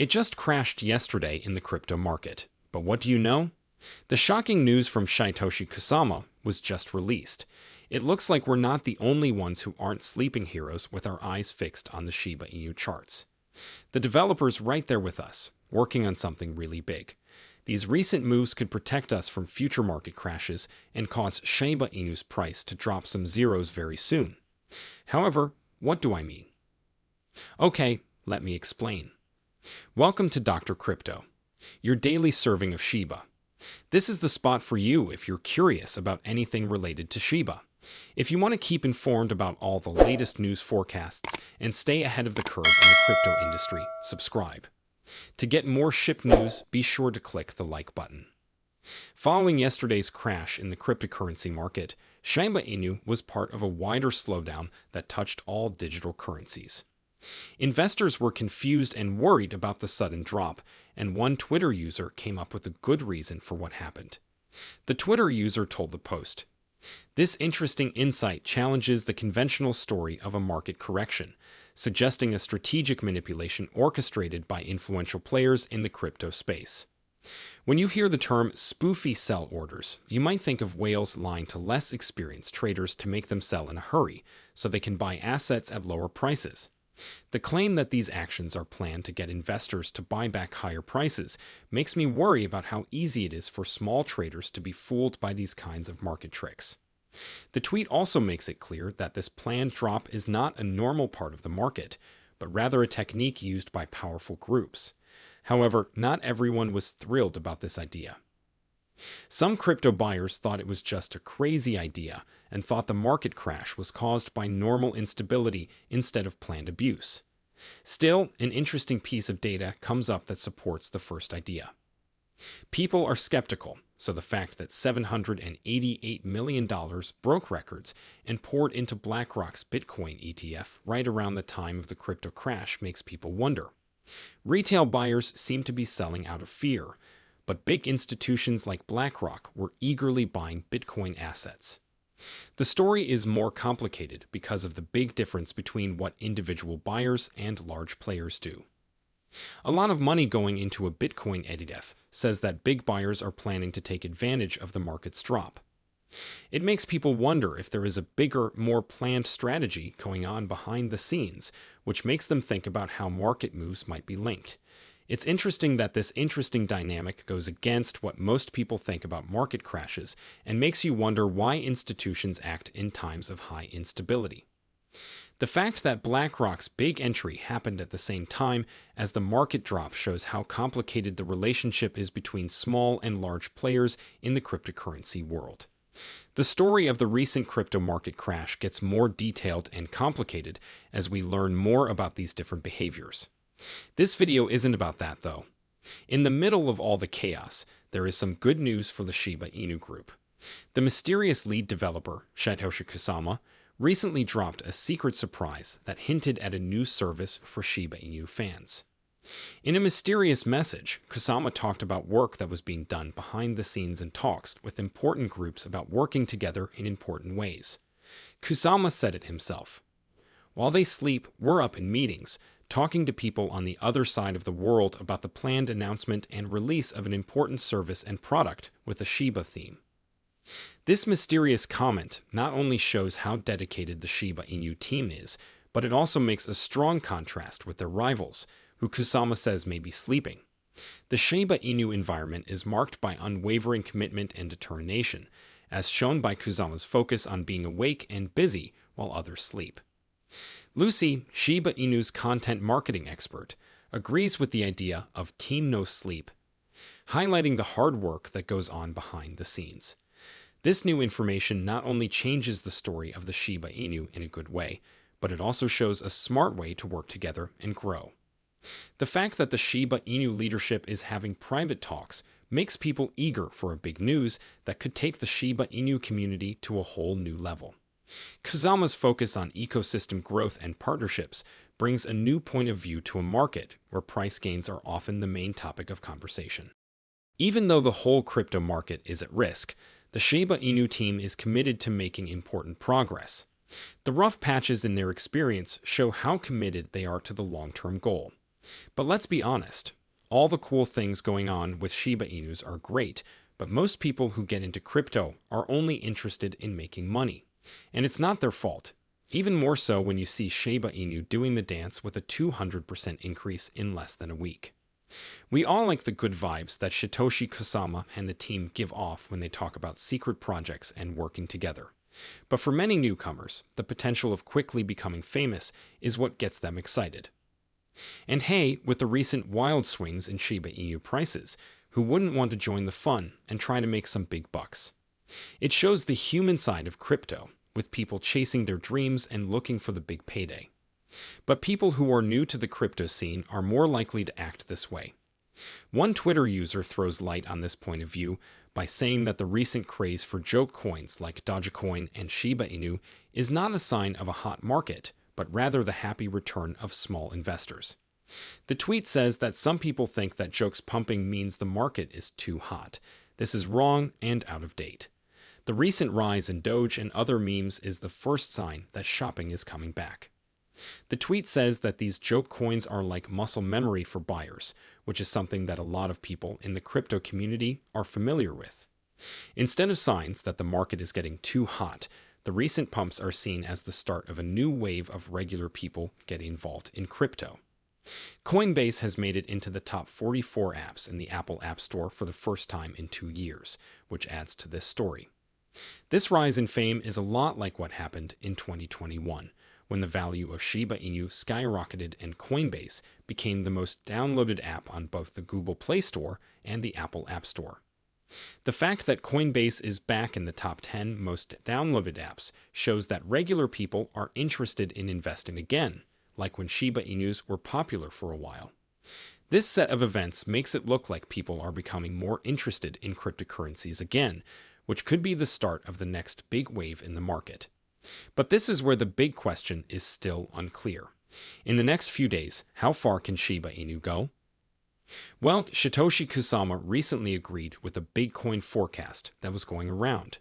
It just crashed yesterday in the crypto market. But what do you know? The shocking news from Satoshi Kusama was just released. It looks like we're not the only ones who aren't sleeping heroes with our eyes fixed on the Shiba Inu charts. The developer's right there with us, working on something really big. These recent moves could protect us from future market crashes and cause Shiba Inu's price to drop some zeros very soon. However, what do I mean? Okay, let me explain. Welcome to Dr. Crypto, your daily serving of Shiba. This is the spot for you if you're curious about anything related to Shiba. If you want to keep informed about all the latest news forecasts and stay ahead of the curve in the crypto industry, subscribe. To get more SHIB news, be sure to click the like button. Following yesterday's crash in the cryptocurrency market, Shiba Inu was part of a wider slowdown that touched all digital currencies. Investors were confused and worried about the sudden drop, and one Twitter user came up with a good reason for what happened. The Twitter user told the Post, "This interesting insight challenges the conventional story of a market correction, suggesting a strategic manipulation orchestrated by influential players in the crypto space." When you hear the term spoofy sell orders, you might think of whales lying to less experienced traders to make them sell in a hurry so they can buy assets at lower prices. The claim that these actions are planned to get investors to buy back higher prices makes me worry about how easy it is for small traders to be fooled by these kinds of market tricks. The tweet also makes it clear that this planned drop is not a normal part of the market, but rather a technique used by powerful groups. However, not everyone was thrilled about this idea. Some crypto buyers thought it was just a crazy idea and thought the market crash was caused by normal instability instead of planned abuse. Still, an interesting piece of data comes up that supports the first idea. People are skeptical, so the fact that $788 million broke records and poured into BlackRock's Bitcoin ETF right around the time of the crypto crash makes people wonder. Retail buyers seem to be selling out of fear, but big institutions like BlackRock were eagerly buying Bitcoin assets. The story is more complicated because of the big difference between what individual buyers and large players do. A lot of money going into a Bitcoin ETF says that big buyers are planning to take advantage of the market's drop. It makes people wonder if there is a bigger, more planned strategy going on behind the scenes, which makes them think about how market moves might be linked. It's interesting that this interesting dynamic goes against what most people think about market crashes and makes you wonder why institutions act in times of high instability. The fact that BlackRock's big entry happened at the same time as the market drop shows how complicated the relationship is between small and large players in the cryptocurrency world. The story of the recent crypto market crash gets more detailed and complicated as we learn more about these different behaviors. This video isn't about that, though. In the middle of all the chaos, there is some good news for the Shiba Inu group. The mysterious lead developer, Satoshi Kusama, recently dropped a secret surprise that hinted at a new service for Shiba Inu fans. In a mysterious message, Kusama talked about work that was being done behind the scenes and talks with important groups about working together in important ways. Kusama said it himself. "While they sleep, we're up in meetings, talking to people on the other side of the world about the planned announcement and release of an important service and product with a Shiba theme." This mysterious comment not only shows how dedicated the Shiba Inu team is, but it also makes a strong contrast with their rivals, who Kusama says may be sleeping. The Shiba Inu environment is marked by unwavering commitment and determination, as shown by Kusama's focus on being awake and busy while others sleep. Lucy, Shiba Inu's content marketing expert, agrees with the idea of Team No Sleep, highlighting the hard work that goes on behind the scenes. This new information not only changes the story of the Shiba Inu in a good way, but it also shows a smart way to work together and grow. The fact that the Shiba Inu leadership is having private talks makes people eager for a big news that could take the Shiba Inu community to a whole new level. Kusama's focus on ecosystem growth and partnerships brings a new point of view to a market where price gains are often the main topic of conversation. Even though the whole crypto market is at risk, the Shiba Inu team is committed to making important progress. The rough patches in their experience show how committed they are to the long-term goal. But let's be honest, all the cool things going on with Shiba Inus are great, but most people who get into crypto are only interested in making money. And it's not their fault. Even more so when you see Shiba Inu doing the dance with a 200% increase in less than a week. We all like the good vibes that Satoshi Kusama and the team give off when they talk about secret projects and working together. But for many newcomers, the potential of quickly becoming famous is what gets them excited. And hey, with the recent wild swings in Shiba Inu prices, who wouldn't want to join the fun and try to make some big bucks? It shows the human side of crypto, with people chasing their dreams and looking for the big payday. But people who are new to the crypto scene are more likely to act this way. One Twitter user throws light on this point of view by saying that the recent craze for joke coins like Dogecoin and Shiba Inu is not a sign of a hot market, but rather the happy return of small investors. The tweet says that some people think that jokes pumping means the market is too hot. This is wrong and out of date. The recent rise in Doge and other memes is the first sign that shopping is coming back. The tweet says that these joke coins are like muscle memory for buyers, which is something that a lot of people in the crypto community are familiar with. Instead of signs that the market is getting too hot, the recent pumps are seen as the start of a new wave of regular people getting involved in crypto. Coinbase has made it into the top 44 apps in the Apple App Store for the first time in 2 years, which adds to this story. This rise in fame is a lot like what happened in 2021, when the value of Shiba Inu skyrocketed and Coinbase became the most downloaded app on both the Google Play Store and the Apple App Store. The fact that Coinbase is back in the top 10 most downloaded apps shows that regular people are interested in investing again, like when Shiba Inus were popular for a while. This set of events makes it look like people are becoming more interested in cryptocurrencies again, which could be the start of the next big wave in the market. But this is where the big question is still unclear. In the next few days, how far can Shiba Inu go? Well, Satoshi Kusama recently agreed with a big coin forecast that was going around.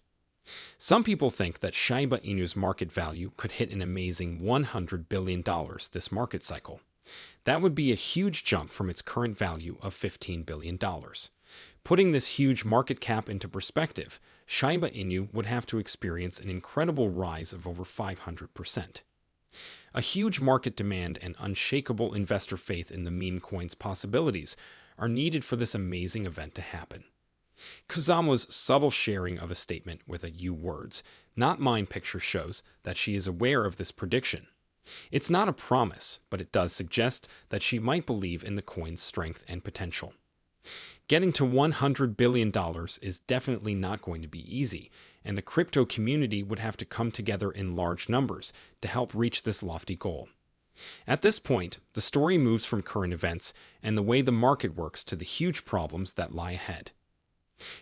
Some people think that Shiba Inu's market value could hit an amazing $100 billion this market cycle. That would be a huge jump from its current value of $15 billion. Putting this huge market cap into perspective, Shiba Inu would have to experience an incredible rise of over 500%. A huge market demand and unshakable investor faith in the meme coin's possibilities are needed for this amazing event to happen. Kusama's subtle sharing of a statement with a "you" words, not mine picture shows that she is aware of this prediction. It's not a promise, but it does suggest that she might believe in the coin's strength and potential. Getting to $100 billion is definitely not going to be easy, and the crypto community would have to come together in large numbers to help reach this lofty goal. At this point, the story moves from current events and the way the market works to the huge problems that lie ahead.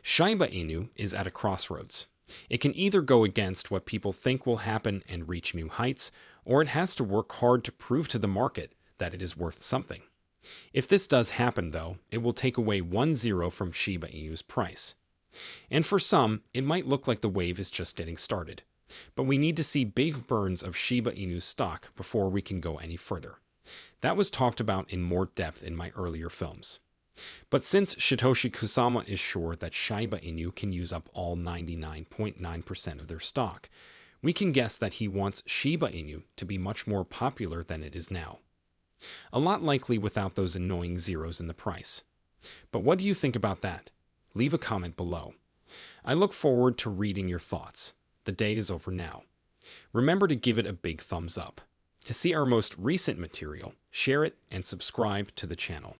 Shiba Inu is at a crossroads. It can either go against what people think will happen and reach new heights, or it has to work hard to prove to the market that it is worth something. If this does happen, though, it will take away 1-0 from Shiba Inu's price. And for some, it might look like the wave is just getting started. But we need to see big burns of Shiba Inu's stock before we can go any further. That was talked about in more depth in my earlier films. But since Satoshi Kusama is sure that Shiba Inu can use up all 99.9% of their stock, we can guess that he wants Shiba Inu to be much more popular than it is now. A lot likely without those annoying zeros in the price. But what do you think about that? Leave a comment below. I look forward to reading your thoughts. The day is over now. Remember to give it a big thumbs up. To see our most recent material, share it and subscribe to the channel.